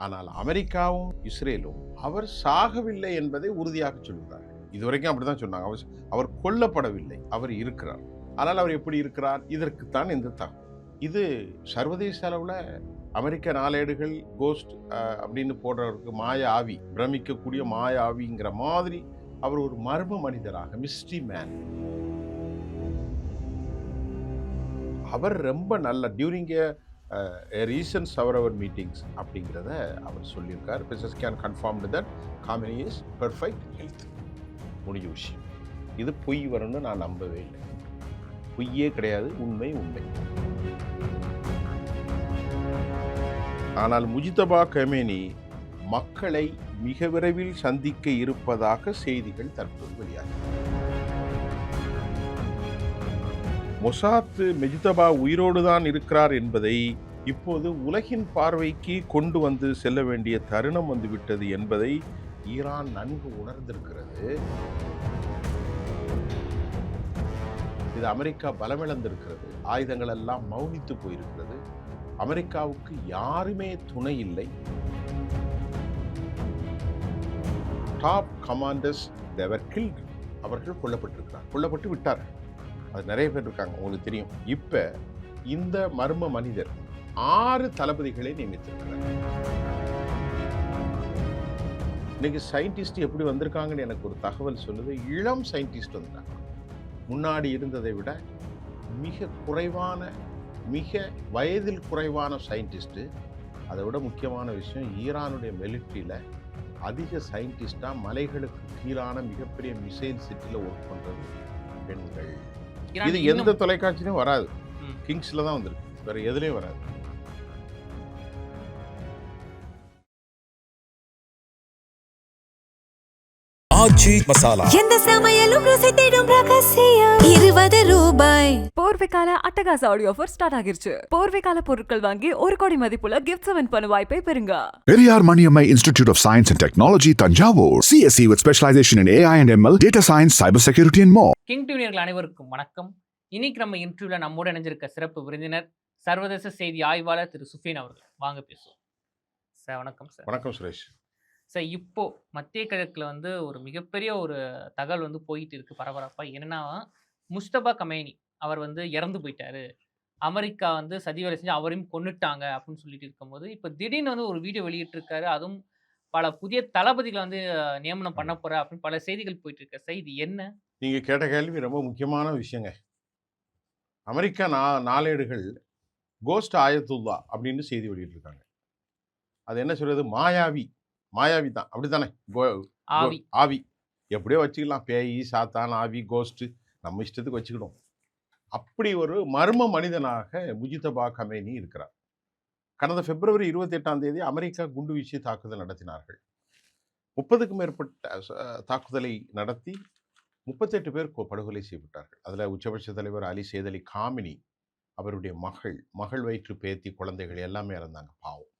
ஆனால் அமெரிக்காவும் இஸ்ரேலும் அவர் சாகவில்லை என்பதை உறுதியாக சொல்கிறார்கள். இதுவரைக்கும் அப்படிதான் சொன்னாங்க. அவர் கொல்லப்படவில்லை, அவர் இருக்கிறார். ஆனால் அவர் எப்படி இருக்கிறார்? இதற்குத்தான் இந்த தகவல். இது சர்வதேச அளவில் அமெரிக்க நாளேடுகள் கோஸ்ட் அப்படின்னு போடுறவருக்கு மாய ஆவி, பிரமிக்கக்கூடிய மாய ஆவிங்கிற மாதிரி அவர் ஒரு மர்ம மனிதராக, மிஸ்ட்ரி மேன். அவர் ரொம்ப நல்ல டியூரிங் ரீசன்ஸ் அவர் மீட்டிங்ஸ் அப்படிங்கிறத அவர் சொல்லியிருக்கார். Business can confirm that Kamini is perfect health. முடிஞ்ச விஷயம். இது பொய் வரும்னு நான் நம்பவே இல்லை. பொய்யே கிடையாது, உண்மை உண்மை. ஆனால் முஜிதபா கமேனி மக்களை மிக விரைவில் சந்திக்க இருப்பதாக செய்திகள் தற்போது வெளியாகின. மொசாத் முஜிதபா உயிரோடு தான் இருக்கிறார் என்பதை இப்போது உலகின் பார்வைக்கு கொண்டு வந்து செல்ல வேண்டிய தருணம் வந்துவிட்டது என்பதை ஈரான் நன்கு உணர்ந்திருக்கிறது. இது அமெரிக்கா பலமிழந்திருக்கிறது. ஆயுதங்கள் எல்லாம் மௌனித்து போயிருக்கிறது. அமெரிக்காவுக்கு யாருமே துணை இல்லை. டாப் கமாண்டர்ஸ் தேவர் கில்ட். அவர்கள் கொல்லப்பட்டு விட்டார்கள். அது நிறைய பேர் இருக்காங்க, உங்களுக்கு தெரியும். இப்ப இந்த மர்ம மனிதர் 6 தளபதிகளை நியமித்திருக்கிறார். இன்னைக்கு சயின்டிஸ்ட் எப்படி வந்திருக்காங்கன்னு எனக்கு ஒரு தகவல் சொல்லுது. இளம் சயின்டிஸ்ட் வந்தாங்க. முன்னாடி இருந்ததை விட மிக குறைவான, மிக வயதில் குறைவான சயின்டிஸ்ட். அதை விட முக்கியமான விஷயம், ஈரானுடைய மிலிட்ரியில அதிக சயின்டிஸ்டா மலைகளுக்கு கீழான மிகப்பெரிய மிசைல் சிட்டில ஒர்க் பண்றது பெண்கள். இது எந்த தொலைக்காட்சியிலும் வராது. கிங்ஸ்ல தான் வந்திருக்கு, வேற எதுலயும் வராது. ஆச்சி மசாலா, எந்த சமையலும் ருசி தேடும் ரகசியம். 20 ரூபாய். போர்வைக்கால அட்டகாச ஆடியோ ஆஃபர் ஸ்டார்ட் ஆகிருச்சு. போர்வைக்கால பொருட்கள் வாங்கி 1 கோடி மதிப்புள்ள கிஃப்ட்ஸ் வின் பண்ண வாய்ப்பை பெறுங்க. Periyar Maniammai Institute of Science and Technology, Thanjavur. CSE with specialization in AI and ML, data science, cyber security and more. King டியூனியர்கள் அனைவருக்கும் வணக்கம். இன்னைக்கு நம்ம இன்டர்வியூல நம்மோடு இணைஞ்சிருக்க சிறப்பு விருந்தினர் சர்வதேச செய்தி ஆய்வாளர் திரு சுஃபியான் அவர்கள். வாங்க பேசுவோம். சார் வணக்கம். சார் வணக்கம் சுரேஷ். சார், இப்போ மத்திய கிழக்குல ஒரு மிகப்பெரிய ஒரு தகவல் போயிட்டு இருக்கு பரபரப்பா. என்னன்னா, முஸ்தபா கமேனி அவர் இறந்து போயிட்டாரு, அமெரிக்கா சதி வேலை செஞ்சு அவரையும் கொன்னுட்டாங்க அப்படின்னு சொல்லிட்டு இருக்கும்போது, இப்போ திடீர்னு ஒரு வீடியோ வெளியிட்டிருக்காரு. அதுவும் பல புதிய தளபதிகளை நியமனம் பண்ண போற அப்படின்னு பல செய்திகள் போயிட்டு இருக்க. சார், இது என்ன? நீங்க கேட்ட கேள்வி ரொம்ப முக்கியமான விஷயங்க. அமெரிக்கா நாளேடுகள் கோஸ்ட் ஆயத்துல்லா அப்படின்னு செய்தி வெளியிட்டிருக்காங்க. அது என்ன சொல்றது? மாயாவி தான், அப்படித்தானே? ஆவி எப்படியோ வச்சுக்கலாம். பேய், சாத்தான், ஆவி, கோஸ்ட், நம்ம இஷ்டத்துக்கு வச்சுக்கிடும். அப்படி ஒரு மர்ம மனிதனாக முஜிதபா கமேனி இருக்கிறார். கடந்த பிப்ரவரி 28 அமெரிக்கா குண்டு வீச்சு தாக்குதல் நடத்தினார்கள். 30க்கும் மேற்பட்ட தாக்குதலை நடத்தி 38 பேர் படுகொலை செய்யப்பட்டார்கள். அதில் உச்சபட்ச தலைவர் அலி சேதலி காமினி, அவருடைய மகள் வயிற்று பேத்தி, குழந்தைகள் எல்லாமே இறந்தாங்க, பாவம்.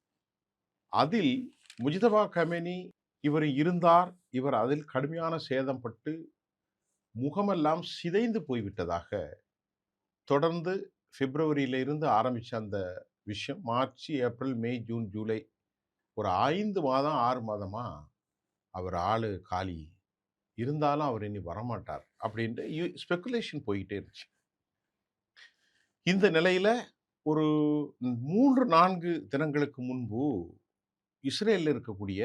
அதில் முஜிதபா கமேனி இவர் இருந்தார். இவர் அதில் கடுமையான சேதம் பட்டு முகமெல்லாம் சிதைந்து போய்விட்டதாக தொடர்ந்து பிப்ரவரியிலிருந்து ஆரம்பித்த அந்த விஷயம் மார்ச், ஏப்ரல், மே, ஜூன், ஜூலை ஒரு 5 மாதம் 6 மாதமா அவர் ஆளு காலி, இருந்தாலும் அவர் இனி வரமாட்டார் அப்படின்ட்டு ஸ்பெகுலேஷன் போய்கிட்டே இருந்துச்சு. இந்த நிலையில ஒரு 3-4 தினங்களுக்கு முன்பு இஸ்ரேலில் இருக்கக்கூடிய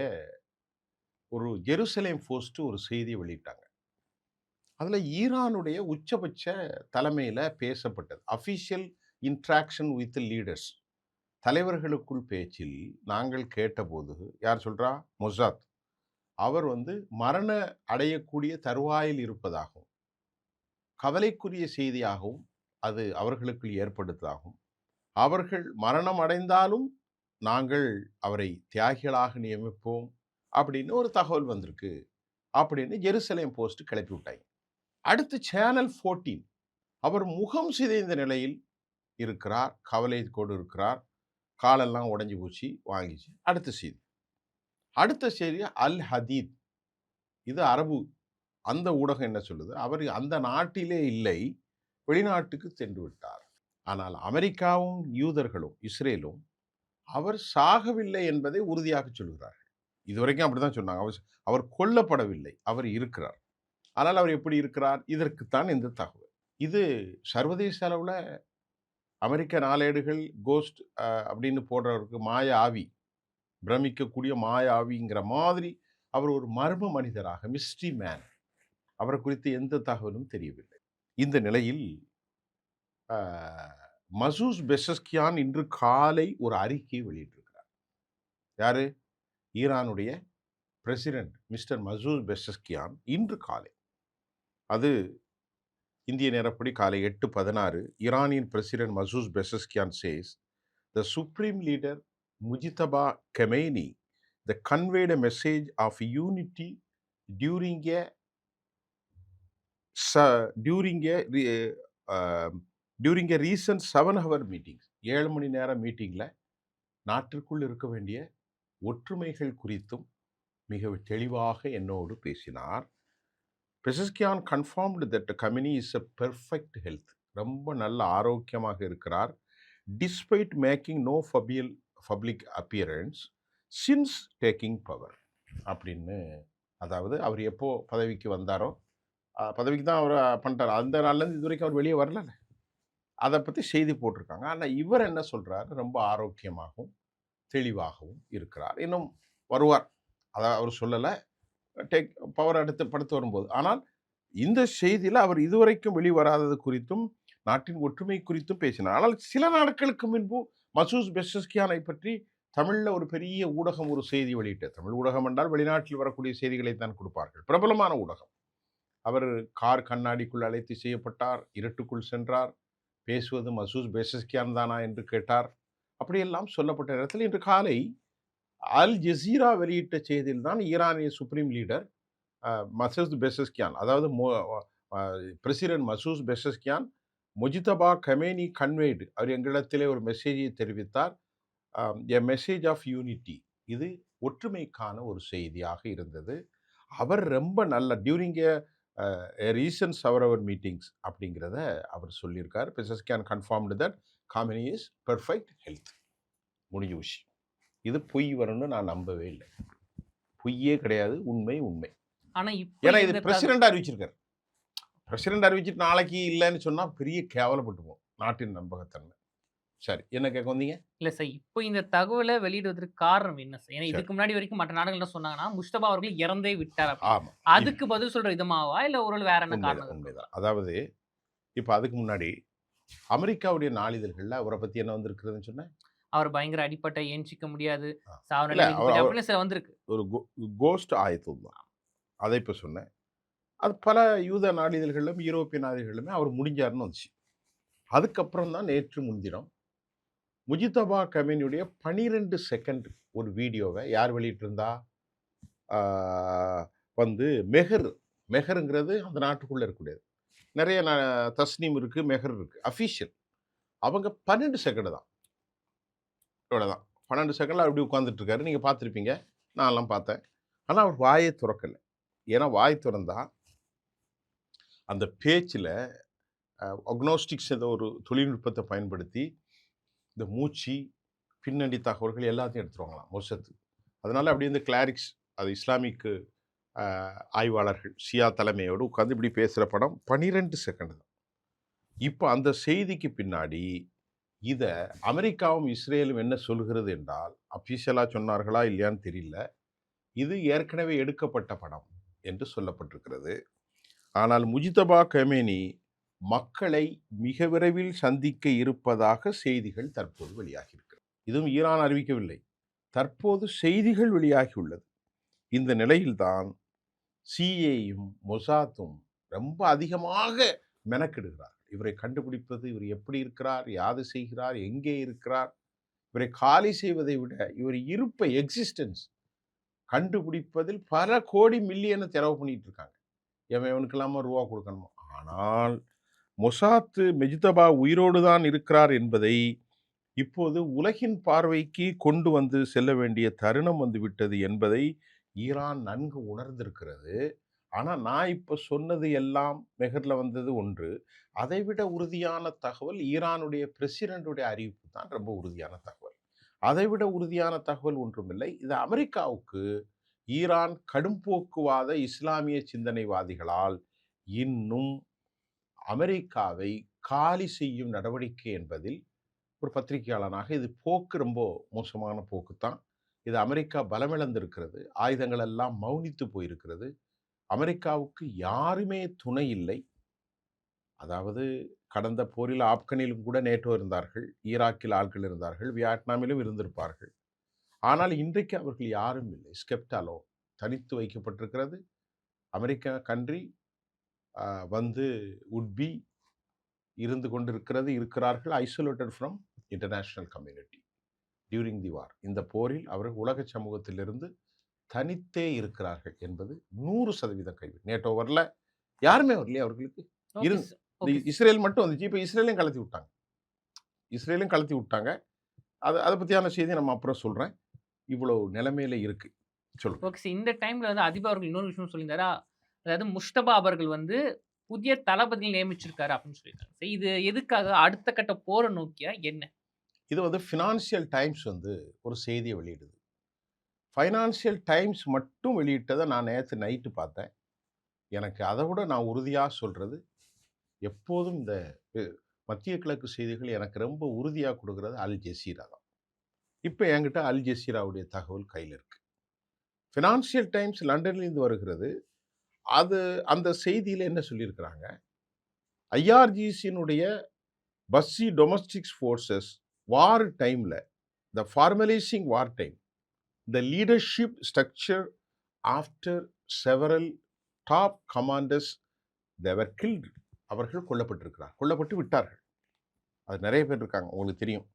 ஒரு ஜெருசலேம் போஸ்ட் ஒரு செய்தியை வெளியிட்டாங்க. அதுல ஈரானுடைய உச்சபட்ச தலைமையில பேசப்பட்டது. அஃபிஷியல் இன்ட்ராக்ஷன் வித் லீடர்ஸ், தலைவர்களுக்குள் பேச்சில் நாங்கள் கேட்டபோது, யார் சொல்றா? மொசாத். அவர் மரண அடையக்கூடிய தருவாயில் இருப்பதாகவும், கவலைக்குரிய செய்தியாகவும் அது அவர்களுக்குள் ஏற்படுத்ததாகவும், அவர்கள் மரணம் அடைந்தாலும் நாங்கள் அவரை தியாகிகளாக நியமிப்போம் அப்படின்னு ஒரு தகவல் வந்திருக்கு அப்படின்னு ஜெருசலேம் போஸ்ட் கிளப்பி விட்டாங்க. அடுத்து சேனல் 14, அவர் முகம் சிதைந்த நிலையில் இருக்கிறார், கவலை கோடு இருக்கிறார், காலெல்லாம் உடைஞ்சு போச்சு, வாங்கிச்சு. அடுத்த செய்தி அல் ஹதீத், இது அரபு அந்த ஊடகம் என்ன சொல்லுது? அவர் அந்த நாட்டிலே இல்லை, வெளிநாட்டுக்கு சென்று விட்டார். ஆனால் அமெரிக்காவும் யூதர்களும் இஸ்ரேலும் அவர் சாகவில்லை என்பதை உறுதியாக சொல்கிறார். இதுவரைக்கும் அப்படிதான் சொன்னாங்க. அவர் கொல்லப்படவில்லை, அவர் இருக்கிறார். ஆனால் அவர் எப்படி இருக்கிறார்? இதற்குத்தான் இந்த தகவல். இது சர்வதேச அளவுல அமெரிக்க நாளேடுகள் கோஸ்ட் அப்படின்னு போடுறவருக்கு மாய ஆவி, பிரமிக்கக்கூடிய மாய ஆவிங்கிற மாதிரி அவர் ஒரு மர்ம மனிதராக, மிஸ்ட்ரி மேன், அவரை குறித்து எந்த தகவலும் தெரியவில்லை. இந்த நிலையில் மசூஸ் பெசஸ்கியான் இன்று காலை ஒரு அறிக்கையை வெளியிட்டிருக்கிறார். யாரு? ஈரானுடைய பிரசிடென்ட் மிஸ்டர் மசூஸ் பெசஸ்கியான் இன்று காலை, அது இந்திய நேரப்படி காலை 8:16, Iranian President Masoud Pezeshkian says the Supreme Leader Mujtaba Khamenei conveyed a message of unity during a recent 7-hour meeting. 7 மணி நேர மீட்டிங்கில் நாட்டிற்குள் இருக்க வேண்டிய ஒற்றுமைகள் குறித்தும் மிக தெளிவாக என்னோடு பேசினார். Pezeshkian confirmed that Khamenei is a perfect health. ரொம்ப நல்ல ஆரோக்கியமாக இருக்கிறார். Despite making no public appearance since taking power. அப்படின்னு, அதாவது அவர் எப்போ பதவிக்கு வந்தாரோ, பதவிக்கு தான் அவர் பண்ணிட்டார், அந்த நாள்லேருந்து இது வரைக்கும் அவர் வெளியே வரல. அதை பற்றி செய்தி போட்டிருக்காங்க. ஆனால் இவர் என்ன சொல்கிறார்? ரொம்ப ஆரோக்கியமாகவும் தெளிவாகவும் இருக்கிறார், இன்னும் வருவார். அதாவது அவர் சொல்லலை, டேக் பவர் படுத்து வரும்போது. ஆனால் இந்த செய்தியில் அவர் இதுவரைக்கும் வெளிவராதது குறித்தும் நாட்டின் ஒற்றுமை குறித்தும் பேசினார். ஆனால் சில நாட்களுக்கு முன்பு மசூஸ் பெசஸ்கியானை பற்றி தமிழில் ஒரு பெரிய ஊடகம் ஒரு செய்தி வெளியிட்டது. தமிழ் ஊடகம் என்றால் வெளிநாட்டில் வரக்கூடிய செய்திகளை தான் கொடுப்பார்கள், பிரபலமான ஊடகம். அவர் கார் கண்ணாடிக்குள் அழைத்து செய்யப்பட்டார், இருட்டுக்குள் சென்றார், பேசுவது மசூஸ் பெசஸ்கியான் தானா என்று கேட்டார். அப்படியெல்லாம் சொல்லப்பட்ட நேரத்தில் இன்று காலை அல் ஜசீரா வெளியிட்ட செய்தியில் தான் ஈரானிய சுப்ரீம் லீடர் மசூத் பெசஸ்கியான், அதாவது president Masoud Pezeshkian Mojtaba Khamenei conveyed, அவர் எங்களிடத்திலே ஒரு மெசேஜை தெரிவித்தார். எ மெசேஜ் ஆஃப் யூனிட்டி, இது ஒற்றுமைக்கான ஒரு செய்தியாக இருந்தது. அவர் ரொம்ப நல்ல டியூரிங் எ ரீசன்ட் 7-hour மீட்டிங்ஸ் அப்படிங்கிறத அவர் சொல்லியிருக்கார். Pezeshkian confirmed that Khamenei is perfect health. முடிஞ்ச விஷயம். இது பொய் வரும்னு நான் நம்பவே இல்லை. பொய்யே கிடையாது, உண்மை உண்மை. ஆனால் ஏன்னா இது பிரசிடென்ட் அறிவிச்சிருக்காரு. பிரசிடென்ட் அறிவிச்சிட்டு நாளைக்கு இல்லைன்னு சொன்னால் பெரிய கேவலப்பட்டுவோம் நாட்டின் நம்பகத்தன்மை. சரி, என்ன கேட்க வந்தீங்க? இல்லை சார், இப்போ இந்த தகவலை வெளியிடுவதற்கு காரணம் என்ன சார்? ஏன்னா இதுக்கு முன்னாடி வரைக்கும் மற்ற நாடுகள் என்ன சொன்னாங்கன்னா முஸ்தபா அவர்கள் இறந்தே விட்டார். ஆமாம், அதுக்கு பதில் சொல்ற விதமாவா இல்லை ஒரு வேற என்ன காரணம்? உண்மைதான். அதாவது இப்போ அதுக்கு முன்னாடி அமெரிக்காவுடைய நாளிதழ்களில் அவரை பற்றி என்ன வந்திருக்கிறதுன்னு சொன்னேன். அவர் பயங்கர அடிப்பட்ட, ஏஞ்சிக்க முடியாது, வந்திருக்கு. ஒரு கோஸ்ட் ஆயத்துதான், அதை இப்போ சொன்னேன். அது பல யூத நாளிதழ்களிலும் யூரோப்பிய நாளிதழ்களிலுமே அவர் முடிஞ்சாருன்னு வந்துச்சு. அதுக்கப்புறம் தான் நேற்று முன்தினம் முஜிதபா கமேனியுடைய 12 செகண்ட் ஒரு வீடியோவை யார் வெளியிட்டிருந்தா? வந்து மெஹருங்கிறது அந்த நாட்டுக்குள்ளே இருக்கக்கூடியது. நிறைய தஸ்னீம் இருக்குது, மெஹர் இருக்குது, அஃபீஷியல். அவங்க 12 செகண்ட் தான், இவ்வளோதான். 12 செகண்டில் அப்படி உட்காந்துட்டு இருக்காரு. நீங்கள் பார்த்துருப்பீங்க, நான்லாம் பார்த்தேன். ஆனால் அவர் வாயை திறக்கலை. ஏன்னா வாய் திறந்தா அந்த பேச்சில் அக்னோஸ்டிக்ஸ் என்ற ஒரு தொழில்நுட்பத்தை பயன்படுத்தி இந்த மூச்சு, பின்னணி தகவல்கள் எல்லாத்தையும் எடுத்துருவாங்களாம் மொசத்து. அதனால் அப்படி இந்த கிளாரிக்ஸ், அது இஸ்லாமிக்கு ஆய்வாளர்கள் ஷியா தலைமையோடு உட்காந்து இப்படி பேசுகிற படம் 12 செகண்ட் தான். இப்போ அந்த செய்திக்கு பின்னாடி இதை அமெரிக்காவும் இஸ்ரேலும் என்ன சொல்கிறது என்றால், அஃபீஷியலாக சொன்னார்களா இல்லையான்னு தெரியல, இது ஏற்கனவே எடுக்கப்பட்ட படம் என்று சொல்லப்பட்டிருக்கிறது. ஆனால் முஜிதபா கமேனி மக்களை மிக விரைவில் சந்திக்க இருப்பதாக செய்திகள் தற்போது வெளியாகியிருக்கிறது. இதுவும் ஈரான் அறிவிக்கவில்லை, தற்போது செய்திகள் வெளியாகியுள்ளது. இந்த நிலையில்தான் சிஏயும் மொசாத்தும் ரொம்ப அதிகமாக மெனக்கெடுகிறார். இவரை கண்டுபிடிப்பது, இவர் எப்படி இருக்கிறார், யாது செய்கிறார், எங்கே இருக்கிறார், இவரை காலி செய்வதை விட இவர் இருப்பை, எக்ஸிஸ்டன்ஸ் கண்டுபிடிப்பதில் பல கோடி மில்லியனை செலவு பண்ணிட்டு இருக்காங்க. எவனுக்கெல்லாமோ ரூபா கொடுக்கணுமோ. ஆனால் மொசாத்து முஜிதபா உயிரோடு தான் இருக்கிறார் என்பதை இப்போது உலகின் பார்வைக்கு கொண்டு வந்து செல்ல வேண்டிய தருணம் வந்துவிட்டது என்பதை ஈரான் நன்கு உணர்ந்திருக்கிறது. ஆனால் நான் இப்போ சொன்னது எல்லாம் மெஹரில் வந்தது ஒன்று. அதைவிட உறுதியான தகவல் ஈரானுடைய பிரசிடென்ட்டுடைய அறிவிப்பு தான் ரொம்ப உறுதியான தகவல். அதைவிட உறுதியான தகவல் ஒன்றுமில்லை. இது அமெரிக்காவுக்கு ஈரான் கடும்போக்குவாத இஸ்லாமிய சிந்தனைவாதிகளால் இன்னும் அமெரிக்காவை காலி செய்யும் நடவடிக்கை என்பதில் ஒரு பத்திரிகையாளனாக இது போக்கு ரொம்ப மோசமான போக்கு தான். இது அமெரிக்கா பலமிழந்திருக்கிறது. ஆயுதங்கள் எல்லாம் மௌனித்து போயிருக்கிறது. அமெரிக்காவுக்கு யாருமே துணை இல்லை. அதாவது கடந்த போரில் ஆப்கனிலும் கூட நேட்டோ இருந்தார்கள், ஈராக்கில் ஆட்கள் இருந்தார்கள், வியட்நாமிலும் இருந்திருப்பார்கள். ஆனால் இன்றைக்கு அவர்கள் யாரும் இல்லை. ஸ்கெப்டாலோ தனித்து வைக்கப்பட்டிருக்கிறது. அமெரிக்கா கண்ட்ரி வந்து உட்பி இருந்து கொண்டிருக்கிறது, இருக்கிறார்கள், isolated from international community during the war. இந்த போரில் அவர்கள் உலக சமூகத்திலிருந்து தனித்தே இருக்கிறார்கள் என்பது 100% கைது. நேட்டோ வரல, யாருமே வரலையே அவர்களுக்கு. ஓகே இருந்து சார். Okay sir. இஸ்ரேல் மட்டும் வந்துச்சு. இப்போ இஸ்ரேலையும் கலத்தி விட்டாங்க. இஸ்ரேலையும் கலத்தி விட்டாங்க. அதை பற்றியான செய்தி நம்ம அப்புறம் சொல்கிறேன். இவ்வளோ நிலைமையில இருக்கு. சொல்லுங்க. Okay sir. இந்த டைம்ல வந்து அதிபர் அவர்கள் இன்னொரு விஷயம் சொல்லியிருந்தாரா, அதாவது முஸ்தபா அவர்கள் வந்து புதிய தளபதியை நியமிச்சிருக்காரு அப்படின்னு சொல்லியிருக்காங்க. சரி, இது எதுக்காக? அடுத்த கட்ட போரை நோக்கியா என்ன? இது வந்து ஃபினான்சியல் டைம்ஸ் வந்து ஒரு செய்தியை வெளியிடுது. ஃபைனான்சியல் டைம்ஸ் மட்டும் வெளியிட்டதை நான் நேற்று நைட்டு பார்த்தேன். எனக்கு அதை விட நான் உறுதியாக சொல்கிறது, எப்போதும் இந்த மத்திய கிழக்கு செய்திகள் எனக்கு ரொம்ப உறுதியாக கொடுக்கறது அல் ஜசீரா தான். இப்போ என்கிட்ட அல் ஜசீராவுடைய தகவல் கையில் இருக்கு. ஃபினான்சியல் டைம்ஸ் லண்டன்லேருந்து வருகிறது. அது அந்த செய்தியில் என்ன சொல்லியிருக்கிறாங்க, ஐஆர்ஜிசியினுடைய பஸ்ஸி டொமஸ்டிக்ஸ் ஃபோர்ஸஸ் வார் டைமில், the formalising war time, the leadership structure after several top commanders they were killed. அவர்கள் கொல்லப்பட்டு விட்டார்கள். அது நிறைய பேர் இருக்காங்க, உங்களுக்கு தெரியும்.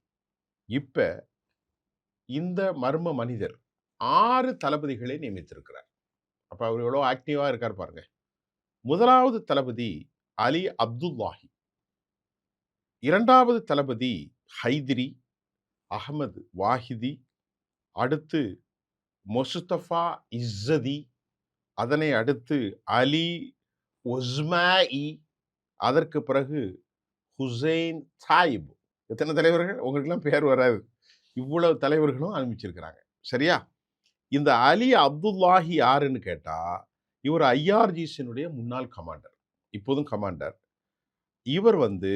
இப்போ இந்த மர்ம மனிதர் 6 தளபதிகளை நியமித்திருக்கிறார். அப்போ அவர் எவ்வளோ ஆக்டிவாக இருக்கார் பாருங்க. முதலாவது தளபதி அலி அப்துல்லாஹி, இரண்டாவது தளபதி ஹைதிரி அகமது வாஹிதி, அடுத்து மொசுத்தஃபா இஸ்ஸதி, அதனை அடுத்து அலி ஒஸ்மாஇ, அதற்கு பிறகு ஹுசைன் சாயிப். எத்தனை தலைவர்கள்? உங்களுக்கெல்லாம் பேர் வராது. இவ்வளவு தலைவர்களும் அனுப்பிச்சிருக்கிறாங்க. சரியா? இந்த அலி அப்துல்லாஹி யாருன்னு கேட்டா, இவர் ஐஆர்ஜிசியினுடைய முன்னாள் கமாண்டர், இப்போதும் கமாண்டர். இவர் வந்து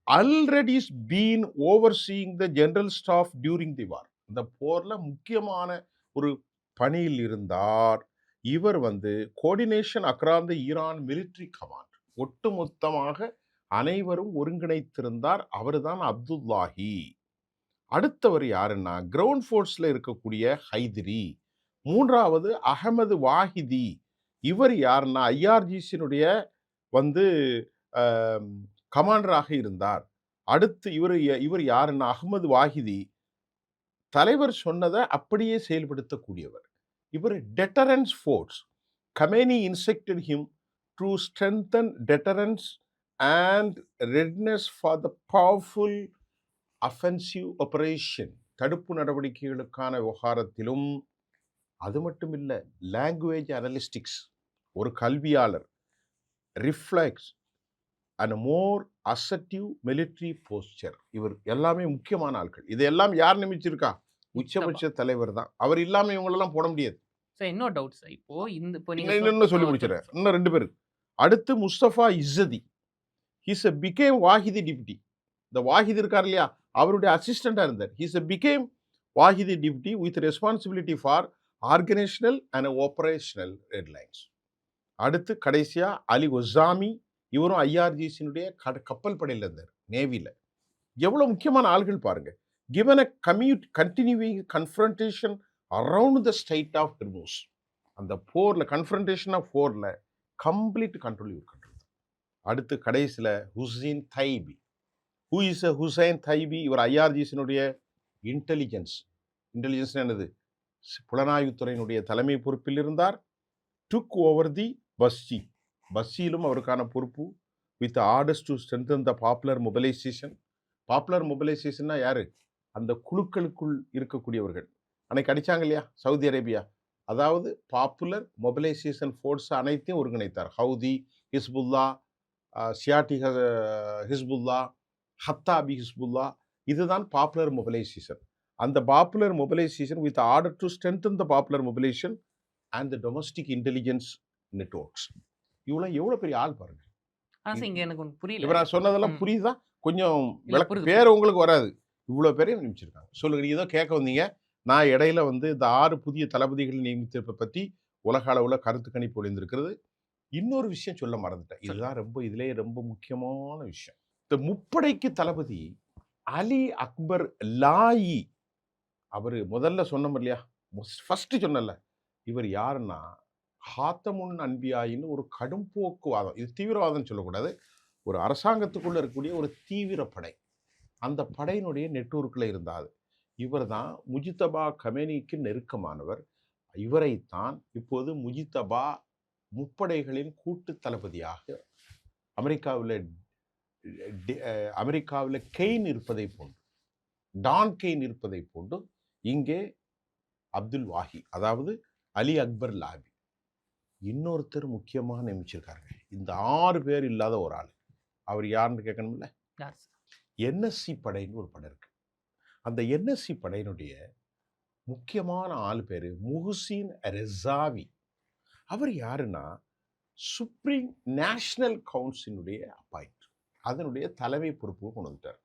already been overseeing the general staff during the war. இந்த போர்ல முக்கியமான ஒரு பணியில் இருந்தார். இவர் வந்து coordination across the Iran military command, ஒட்டுமொத்தமாக அனைவரும் ஒருங்கிணைத்திருந்தார். அவர்தான் அப்துல்லாஹி. அடுத்தவர் யாருன்னா கிரவுண்ட் ஃபோர்ஸ்ல இருக்கக்கூடிய ஹைதிரி. மூன்றாவது அகமது வாஹிதி. இவர் யாருன்னா ஐஆர்ஜிசியினுடைய வந்து கமாண்டராக இருந்தார். அடுத்து இவர் யாருன்னா அகமது வாஹிதி தலைவர் சொன்னதை அப்படியே செயல்படுத்தக்கூடியவர். இவர் டெட்டரன்ஸ் force. Khamenei instructed him to strengthen டெட்டரன்ஸ் and redness for the powerful offensive operation. தடுப்பு நடவடிக்கைகளுக்கான விவகாரத்திலும். அது மட்டும் இல்லை, லாங்குவேஜ் அனலிஸ்டிக்ஸ், ஒரு கல்வியாளர், reflex and more assertive military poster. இவர் எல்லாமே முக்கியமான ஆட்கள். இதெல்லாம் யார் நியமிச்சிருக்கா? உச்சபட்ச தலைவர் தான். அவர் இல்லாம இவங்களெல்லாம் போட முடியாது. சார் இன்னொரு டவுட் சார். இப்போ நீங்க இன்னும் சொல்லி முடிச்சிடறேன். இன்னும் 2 பேர். அடுத்து Mustafa Izadi. He's a became Vahidi deputy. இந்த வாஹிதி இருக்கார் இல்லையா, அவருடைய அசிஸ்டண்டா இருந்தார். He's a became Vahidi deputy with responsibility for organisational and operational headlines. அடுத்து கடைசியா அலி ஒசாமி. இவரும் ஐஆர்ஜிசியினுடைய கப்பல் படையில் இருந்தார், நேவியில். எவ்வளவு முக்கியமான ஆள்கள் பாருங்க. given a continuing confrontation around the Strait of Hormuz. அந்த போர்ல கன்ஃபரன்டேஷன் ஆஃப் போர்ல கம்ப்ளீட் கண்ட்ரோல் இவர் கண்ட்ரோல். அடுத்து கடைசியில் Hussein Taebi. Who is a Hussein Taebi? இவர் ஐஆர்ஜிசியினுடைய இன்டெலிஜென்ஸ் என்னது, புலனாய்வுத்துறையினுடைய தலைமை பொறுப்பில் இருந்தார். Took over the Passi. பஸ்ஸியிலும் அவருக்கான பொறுப்பு. With orders to strengthen the popular mobilisation. Popular மொபிலைசேஷன்னா யாரு? அந்த குழுக்களுக்குள் இருக்கக்கூடியவர்கள். அன்னைக்கு அடிச்சாங்க இல்லையா சவுதி அரேபியா, அதாவது பாப்புலர் மொபிலைசேஷன் ஃபோர்ஸ் அனைத்தையும் ஒருங்கிணைத்தார். ஹவுதி, ஹிஸ்புல்லா, ஷியாட்டி ஹிஸ்புல்லா, ஹத்தாபி ஹிஸ்புல்லா. இதுதான் பாப்புலர் மொபிலைசேஷன். அந்த popular mobilisation with order to strengthen the popular mobilisation and the domestic intelligence networks. எவ்வளோ பெரிய ஆள் பாருங்க. ஆனா சார் இங்க எனக்கு ஒண்ணு புரியல. இப்போ நான் சொன்னதெல்லாம் ம். புரியுதா? கொஞ்சம் இல்ல விளக்க புரியுது. பேர் உங்களுக்கு வராது. இவ்வளோ பேரையும் நியமிச்சிருக்காங்க. சொல்லுங்க, நீங்க ஏதோ கேட்க வந்தீங்க. நான் இடையில வந்து இந்த 6 புதிய தளபதிகள் நியமித்ததை பற்றி உலக அளவுல கருத்து கணிப்பு ஒளிந்திருக்கிறது. இன்னொரு விஷயம் சொல்ல மறந்துட்டேன். இதுதான் இதுலயே ரொம்ப முக்கியமான விஷயம். இந்த முப்படைக்கு தளபதி அலி அக்பர் லாயி. அவரு முதல்ல சொன்னோம் இல்லையா, ஃபர்ஸ்ட் சொன்னல, இவர் யாருன்னா ஹாத்தமுன் அன்பியாயின்னு ஒரு கடும் போக்குவாதம், இது தீவிரவாதம் சொல்லக்கூடாது, ஒரு அரசாங்கத்துக்குள்ள இருக்கக்கூடிய ஒரு தீவிர படை, அந்த படையினுடைய நெட்வொர்க்கில் இருந்தார். இவர் தான் முஜித்தபா கமேனிக்கு நெருக்கமானவர். இவரைத்தான் இப்போது முஜித்தபா முப்படைகளின் கூட்டு தளபதியாக அமெரிக்காவில் கெயின் இருப்பதை போன்று, டான் கெயின் இருப்பதை போன்று இங்கே அப்துல் வாஹி, அதாவது அலி அக்பர் லாபி, இன்னொருத்தர் முக்கியமாக நியமிச்சிருக்காங்க. இந்த 6 பேர் இல்லாத ஒரு ஆள். அவர் யாருன்னு கேட்கணும்ல. யார் சார்? என்எஸ்சி படைன்னு ஒரு படை இருக்கு. அந்த என்எஸ்சி படையினுடைய முக்கியமான ஆள் பேரு முஹ்சின் ரெசாவி. அவர் யாருன்னா சுப்ரீம் நேஷனல் கவுன்சிலுடைய அப்பாயிண்ட், அதனுடைய தலைமை பொறுப்பு கொண்டு வந்துட்டார்.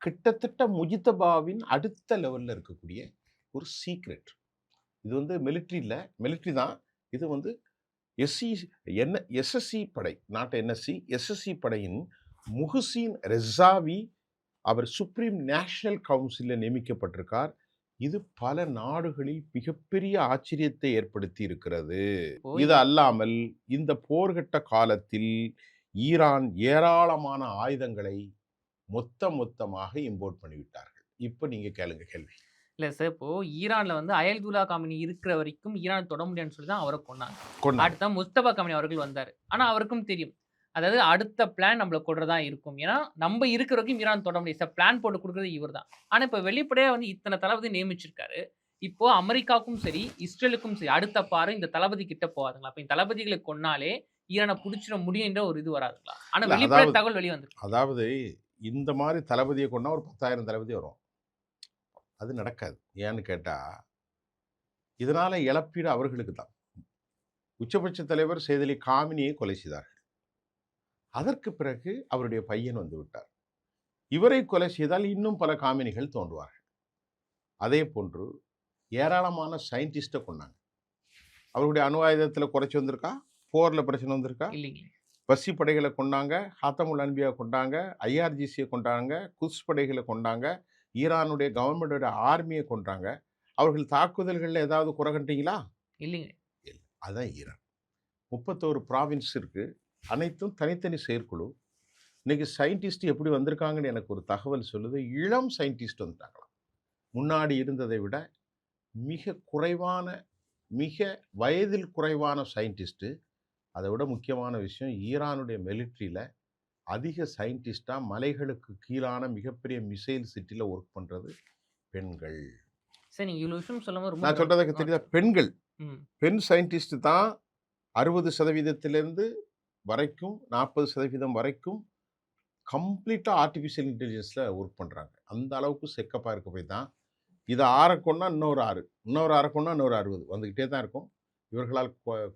கிட்டத்தட்ட முஜித்தபாவின் அடுத்த லெவலில் இருக்கக்கூடிய ஒரு சீக்ரெட். இது வந்து மிலிட்ரி தான். இது வந்து எஸ்எஸ்சி படை, நாட்டு என்எஸ்சி எஸ்எஸ்சி படையின் முஹ்சின் ரெசாவி, அவர் சுப்ரீம் நேஷனல் கவுன்சிலில் நியமிக்கப்பட்டிருக்கார். இது பல நாடுகளில் மிகப்பெரிய ஆச்சரியத்தை ஏற்படுத்தி இருக்கிறது. இது அல்லாமல் இந்த போர்கட்ட காலத்தில் ஈரான் ஏராளமான ஆயுதங்களை மொத்தமாக இம்போர்ட் பண்ணிவிட்டார்கள். இப்போ நீங்க கேளுங்க கேள்வி. இல்ல சார், இப்போ ஈரான்ல வந்து அயல்துல்லா காமினி இருக்கிற வரைக்கும் ஈரான் தொட முடியாதுன்னு சொல்லி தான் அவரை கொண்டாங்க. அடுத்த முஸ்தபா கமனி அவர்கள் வந்தாரு. ஆனா அவருக்கும் தெரியும், அதாவது அடுத்த பிளான் நம்மள கொடுறதா இருக்கும். ஏன்னா நம்ம இருக்கிற வரைக்கும் ஈரான் தொட முடியாது சார், பிளான் போட்டு கொடுக்குறது இவர் தான். ஆனா இப்போ வெளிப்படையா வந்து இத்தனை தளபதி நியமிச்சிருக்காரு. இப்போ அமெரிக்காவுக்கும் சரி இஸ்ரேலுக்கும் சரி அடுத்த பாரு இந்த தளபதி கிட்ட போகாதுங்களா? அப்ப இந்த தளபதிகளை கொன்னாலே ஈரானை பிடிச்சிட முடியுன்ற ஒரு இது வராதுங்களா? ஆனா வெளிப்படையா தகவல் வெளியே வந்து, அதாவது இந்த மாதிரி தளபதியை கொண்டா ஒரு 10,000 தளபதி வரும். அது நடக்காது. ஏன்னு கேட்டா, இதனால இழப்பீடு அவர்களுக்கு தான். உச்சபட்ச தலைவர் சையத் அலி காமினியை கொலை செய்தார்கள். அதற்கு பிறகு அவருடைய பையன் வந்து விட்டார். இவரை கொலை செய்தால் இன்னும் பல காமினிகள் தோன்றுவார்கள். அதே போன்று ஏராளமான சயின்டிஸ்டை கொண்டாங்க. அவருடைய அணு ஆயுதத்தில் குறைச்சி வந்திருக்கா? போரில் பிரச்சனை வந்திருக்கா? இல்லைங்களே. பசி படைகளை கொண்டாங்க, ஹாத்தமுல் அன்பியா கொண்டாங்க, ஐஆர்ஜிசியை கொண்டாங்க, குத்ஸ் படைகளை கொண்டாங்க, ஈரானுடைய கவர்மெண்டோட ஆர்மியை கொண்டாங்க. அவர்கள் தாக்குதல்களில் ஏதாவது குறை கண்டீங்களா? இல்லைங்க. இல்லை. அதுதான் ஈரான். 31 ப்ராவின்ஸ் இருக்கு, அனைத்தும் தனித்தனி செயற்குழு. இன்னைக்கு சயின்டிஸ்ட் எப்படி வந்திருக்காங்கன்னு எனக்கு ஒரு தகவல் சொல்லுது. இளம் சயின்டிஸ்ட் வந்துட்டாங்களாம். முன்னாடி இருந்ததை விட மிக வயதில் குறைவான சயின்டிஸ்ட்டு. அதை விட முக்கியமான விஷயம், ஈரானுடைய மிலிட்ரியில் அதிக சயின்டிஸ்டாக மலைகளுக்கு கீழான மிகப்பெரிய மிசைல் சிட்டியில் ஒர்க் பண்ணுறது பெண்கள். சார் நீங்க இவ்வளவு விஷயம் சொல்லும்போது ரொம்ப நான் சொல்றதுக்கு தெரியுதா? பெண்கள், ம். பெண் சயின்டிஸ்ட் தான் 60% வரைக்கும் 40% வரைக்கும் கம்ப்ளீட்டாக ஆர்டிஃபிஷியல் இன்டெலிஜென்ஸில் ஒர்க் பண்ணுறாங்க. அந்த அளவுக்கு செக்கப்பாக இருக்க போய் தான் இதை 6 கொண்டா இன்னொரு 6, இன்னொரு 6 கொண்டா இன்னொரு 60 வந்துக்கிட்டே தான் இருக்கும். இவர்களால்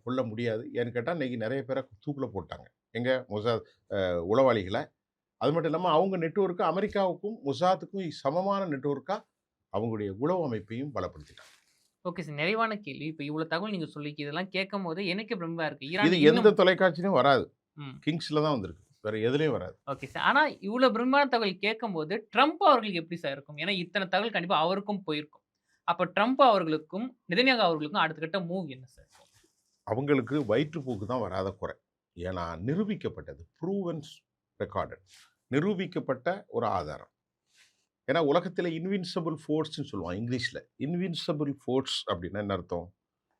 கொள்ள முடியாது. ஏன்னு கேட்டால் இன்றைக்கி நிறைய பேரை தூக்கில் போட்டாங்க. எங்கள் மொசாத் உளவாளிகளை. அது மட்டும் இல்லாமல் அவங்க நெட்வொர்க்கு அமெரிக்காவுக்கும் மொசாத்துக்கும் சமமான நெட்வொர்க்காக அவங்களுடைய உளவு அமைப்பையும் பலப்படுத்திட்டாங்க. ஓகே சார், நிறைவான கேள்வி. இப்போ இவ்வளவு தகவல் நீங்க சொல்லிக்கு இதெல்லாம் கேட்கும் போது எனக்கு பிரமிப்பா இருக்கு. இது ஈரான் எந்த தொலைக்காட்சியிலும் வராது. ம். கிங்ஸில் தான் வந்திருக்கு, வேற எதுலேயும் வராது. Okay sir. ஆனா இவ்வளவு பிரம்மாண்ட தகவல் கேட்கும்போது ட்ரம்ப் அவர்களுக்கு எப்படி சார் இருக்கும்? ஏன்னா இத்தனை தகவல் கண்டிப்பா அவருக்கும் போயிருக்கும். அப்ப ட்ரம்ப் அவர்களுக்கும் நெதன்யாகு அவர்களுக்கும் அடுத்த கட்ட மூவ் என்ன சார்? அவங்களுக்கு வயிற்றுப்போக்கு தான் வராத குறை. ஏன்னா நிரூபிக்கப்பட்டது, ப்ரூவன்ஸ் ரெக்கார்டட், நிரூபிக்கப்பட்ட ஒரு ஆதாரம். ஏன்னா உலகத்தில் இன்வின்சிபிள் ஃபோர்ஸ்ன்னு சொல்லுவான் இங்கிலீஷில். இன்வின்சிபிள் ஃபோர்ஸ் அப்படின்னா என்ன அர்த்தம்?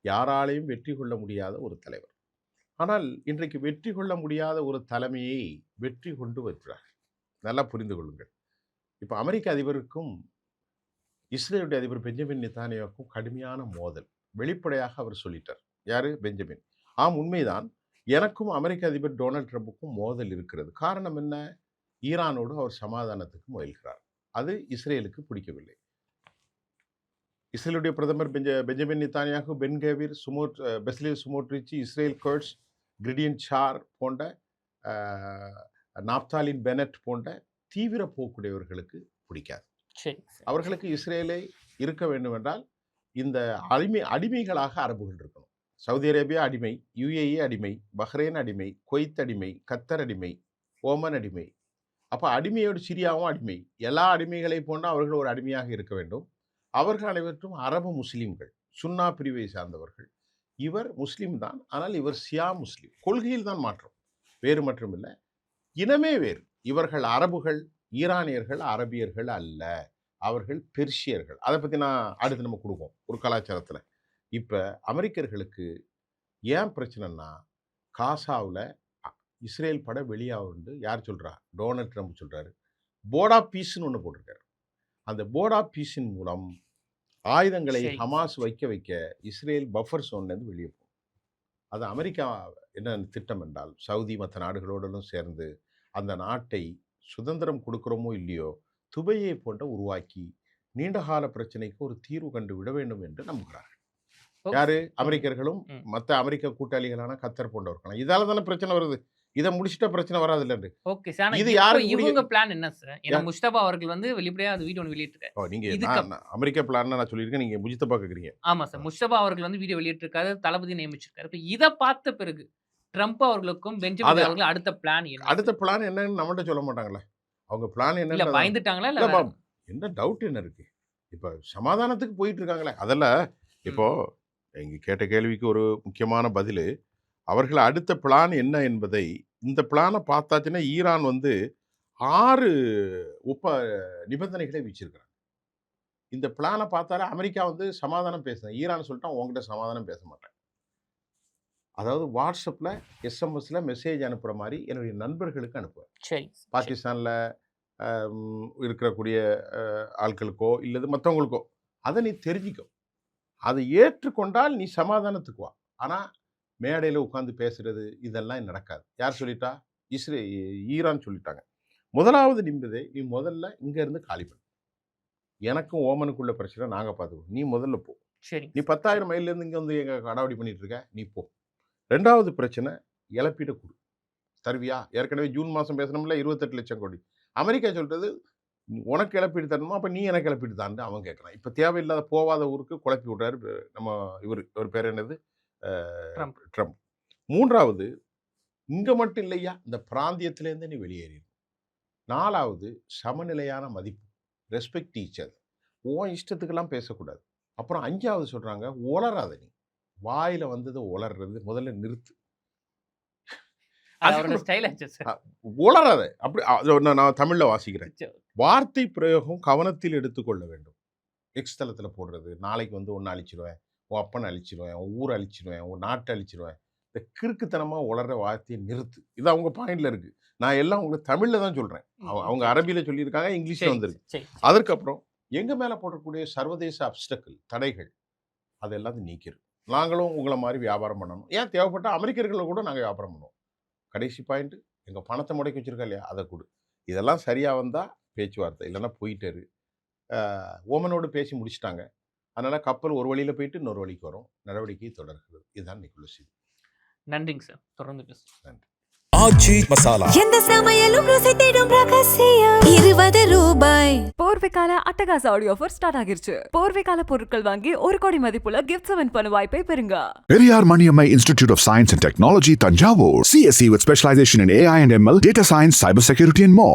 யாராலையும் வெற்றி கொள்ள முடியாத ஒரு தலைவர். ஆனால் இன்றைக்கு வெற்றி கொள்ள முடியாத ஒரு தலைமையை வெற்றி கொண்டு வருகிறார். நல்லா புரிந்து கொள்ளுங்கள். இப்போ அமெரிக்க அதிபருக்கும் இஸ்ரேலுடைய அதிபர் பெஞ்சமின் நெதன்யாகுவுக்கும் கடுமையான மோதல். வெளிப்படையாக அவர் சொல்லிட்டார். யாரு? பெஞ்சமின். ஆம், உண்மைதான். எனக்கும் அமெரிக்க அதிபர் டொனால்ட் ட்ரம்புக்கும் மோதல் இருக்கிறது. காரணம் என்ன? ஈரானோடு அவர் சமாதானத்துக்கு முயல்கிறார். அது இஸ்ரேலுக்கு பிடிக்கவில்லை. இஸ்ரேலுடைய பிரதமர் பெஞ்சமின் நெத்தானியாகு, பென் கேவிர், பெஸ்லேல் சுமோட்ரிச்சி, இஸ்ரேல் கர்ட்ஸ், கிரிடியன் சார் போன்ற நாப்தாலின் பெனட் போன்ற தீவிர போக்குடையவர்களுக்கு பிடிக்காது. சரி சார். அவர்களுக்கு இஸ்ரேலை இருக்க வேண்டும் என்றால் இந்த அடிமைகளாக அரபுகள் இருக்கணும். சவுதி அரேபியா அடிமை, யுஏஇ அடிமை, பஹ்ரைன் அடிமை, குவைத் அடிமை, கத்தர் அடிமை, ஓமன் அடிமை. அப்போ அடிமையோடு சிரியாவும் அடிமை. எல்லா அடிமைகளை போன்று அவர்கள் ஒரு அடிமையாக இருக்க வேண்டும். அவர்கள் அனைவற்றும் அரபு முஸ்லீம்கள், சுன்னா பிரிவை சார்ந்தவர்கள். இவர் முஸ்லீம் தான், ஆனால் இவர் சியா முஸ்லீம். கொள்கையில் தான் மாற்றம், வேறு மற்றும் இல்லை, இனமே வேறு. இவர்கள் அரபுகள், ஈரானியர்கள் அரபியர்கள் அல்ல, அவர்கள் பெர்ஷியர்கள். அதை பற்றி நான் அடுத்து நம்ம கொடுப்போம் ஒரு கலாச்சாரத்தில். இப்போ அமெரிக்கர்களுக்கு ஏன் பிரச்சனைன்னா, காசாவில் இஸ்ரேல் பட வெளியாகுண்டு யார் சொல்கிறா? டொனால்ட் ட்ரம்ப் சொல்கிறாரு. போர்ட் ஆஃப் பீஸ்ன்னு ஒன்று போட்டிருக்காரு. அந்த போர்ட் ஆஃப் பீஸின் மூலம் ஆயுதங்களை ஹமாஸ் வைக்க இஸ்ரேல் பஃபர் சோன்லேருந்து வெளியே போகும். அது அமெரிக்கா என்ன திட்டம் என்றால், சவுதி மற்ற நாடுகளோடும் சேர்ந்து அந்த நாட்டை சுதந்திரம் கொடுக்குறோமோ இல்லையோ, துபையை போன்ற உருவாக்கி நீண்டகால பிரச்சனைக்கு ஒரு தீர்வு கண்டு விட வேண்டும் என்று நம்புகிறார்கள். யாரு? அமெரிக்கர்களும் மற்ற அமெரிக்க கூட்டாளிகளான கத்தர் போன்றவர்கள். இதால தானே பிரச்சனை வருது. இதை முடிச்சிட்ட பிரச்சனை வராது இல்லை. Okay sir. இது யாரு இவங்க பிளான் என்ன சார்? ஏன்னா முஸ்தபா அவர்கள் வந்து வெளிப்படையா அந்த வீடியோ வெளியிட்டிருக்காரு. நீங்க அமெரிக்கா பிளான் நான் சொல்லியிருக்கேன், நீங்க முஜித்தபா கேக்குறீங்க. ஆமா சார். முஸ்தபா அவர்கள் வந்து வீடியோ வெளியிட்டிருக்காரு, தளபதி நியமிச்சிருக்காரு. இப்போ இதை பார்த்த பிறகு ட்ரம்ப் அவர்களுக்கும் பெஞ்சமின் அவர்களுக்கும் அடுத்த பிளான் என்ன? அடுத்த பிளான் என்னன்னு நம்மகிட்ட சொல்ல மாட்டாங்களே. அவங்க பிளான் என்ன? இல்ல பயந்துட்டாங்களா? இல்ல என்ன டவுட் என்ன இருக்கு? இப்ப சமாதானத்துக்கு போயிட்டு இருக்காங்களே. அதெல்லாம் இப்போ இங்க கேட்ட கேள்விக்கு ஒரு முக்கியமான பதில். அவர்கள் அடுத்த பிளான் என்ன என்பதை இந்த பிளானை பார்த்தாச்சுன்னா, ஈரான் வந்து 6 நிபந்தனைகளை வச்சிருக்கிறாங்க. இந்த பிளானை பார்த்தாலே அமெரிக்கா வந்து சமாதானம் பேசுறேன், ஈரான் சொல்லிட்டான் உங்ககிட்ட சமாதானம் பேச மாட்டேன். அதாவது வாட்ஸ்அப்பில் எஸ்எம்எஸ்ல மெசேஜ் அனுப்புகிற மாதிரி என்னுடைய நண்பர்களுக்கு அனுப்புவேன். சரி. பாகிஸ்தானில் இருக்கக்கூடிய ஆட்களுக்கோ இல்லது மற்றவங்களுக்கோ அதை நீ தெரிஞ்சிக்கோ. அதை ஏற்றுக்கொண்டால் நீ சமாதானத்துக்கு வா. ஆனால் மேடையில் உட்காந்து பேசுறது இதெல்லாம் நடக்காது. யார் சொல்லிட்டா? ஈரான் சொல்லிட்டாங்க. முதலாவது நிம்பதை நீ முதல்ல இங்கேருந்து காலி பண்ணு. எனக்கும் ஓமனுக்குள்ள பிரச்சனை நாங்கள் பார்த்துக்கோ, நீ முதல்ல போ. சரி. நீ 10,000 மைல்லேருந்து இங்கே வந்து எங்கள் அடாவடி பண்ணிட்டு இருக்க, நீ போ. 2வது பிரச்சனை, இழப்பீடு கொடு. தருவியா? ஏற்கனவே ஜூன் மாதம் பேசணும்ல 28 லட்சம் கோடி. அமெரிக்கா சொல்கிறது உனக்கு இழப்பீடு தரணுமா, அப்போ நீ எனக்கு இழப்பீடு தான்னு அவன் கேட்குறான். இப்போ தேவையில்லாத போகாத ஊருக்கு குழப்பி விடுறாரு நம்ம இவர் பேர் என்னது? ட்ரம்ப். 3வது, இங்கே மட்டும் இல்லையா, இந்த பிராந்தியத்திலேருந்து நீ வெளியேறிடும். 4வது, சமநிலையான மதிப்பு, ரெஸ்பெக்ட் ஈச் அதர். உன் இஷ்டத்துக்கெல்லாம் பேசக்கூடாது. அப்புறம் 5வது சொல்கிறாங்க, உளராத. நீ வாயில் வந்ததை உளர்றது முதல்ல நிறுத்து. உளராத. அப்படி நான் தமிழில் வாசிக்கிறேன். வார்த்தை பிரயோகம் கவனத்தில் எடுத்துக்கொள்ள வேண்டும். எக்ஸ் தளத்தில் போடுறது, நாளைக்கு வந்து ஒன்று அழிச்சிடுவேன், உன் அப்பனை அழிச்சிடுவேன், உன் ஊரை அழிச்சிடுவேன், உன் நாட்டை அழிச்சிடுவேன், இந்த கிறுக்குத்தனமாக உளர்ற வார்த்தையை நிறுத்து. இது அவங்க பாயிண்டில் இருக்குது. நான் எல்லாம் உங்களுக்கு தமிழில் தான் சொல்கிறேன். அவங்க அரபியில் சொல்லியிருக்காங்க, இங்கிலீஷில் வந்துருக்கு. அதற்கப்புறம் எங்கள் மேலே போடக்கூடிய சர்வதேச அப்டக்கிள், தடைகள், அது எல்லாத்தையும் நீக்கிடும். நாங்களும் உங்களை மாதிரி வியாபாரம் பண்ணணும். ஏன் தேவைப்பட்ட அமெரிக்கர்களை கூட நாங்கள் வியாபாரம் பண்ணுவோம். கடைசி பாயிண்ட்டு, எங்கள் பணத்தை முடக்கி வச்சுருக்கா இல்லையா, அதை கொடு. இதெல்லாம் சரியாக வந்தால் பேச்சுவார்த்தை, இல்லைன்னா போயிட்டாரு. ஓமனோடு பேசி முடிச்சிட்டாங்க. அதனால் கப்பல் ஒரு வழியில் போயிட்டு இன்னொரு வழிக்கு வரும். நடவடிக்கை தொடர்கிறது. இதுதான் இன்னைக்குள்ள செய்தி. நன்றிங்க சார். தொடர்ந்து பேசுவோம். நன்றி. ஆச்சி மசாலா. எந்த சமையலும் ருசி தேடும் ரகசியம் 20 ரூபாய். போர்வைக்கால அட்டகாச ஆடியோ ஆஃபர் ஸ்டார்ட் ஆகிருச்சு. போர்வைக்கால பொருட்கள் வாங்கி 1 கோடி மதிப்புள்ள கிஃப்ட்ஸ் வின் பண்ண வாய்ப்பை பெறுங்க. Periyar Maniammai Institute of Science and Technology, Tanjavur. CSE with specialization in AI and ML, data science, cybersecurity and more.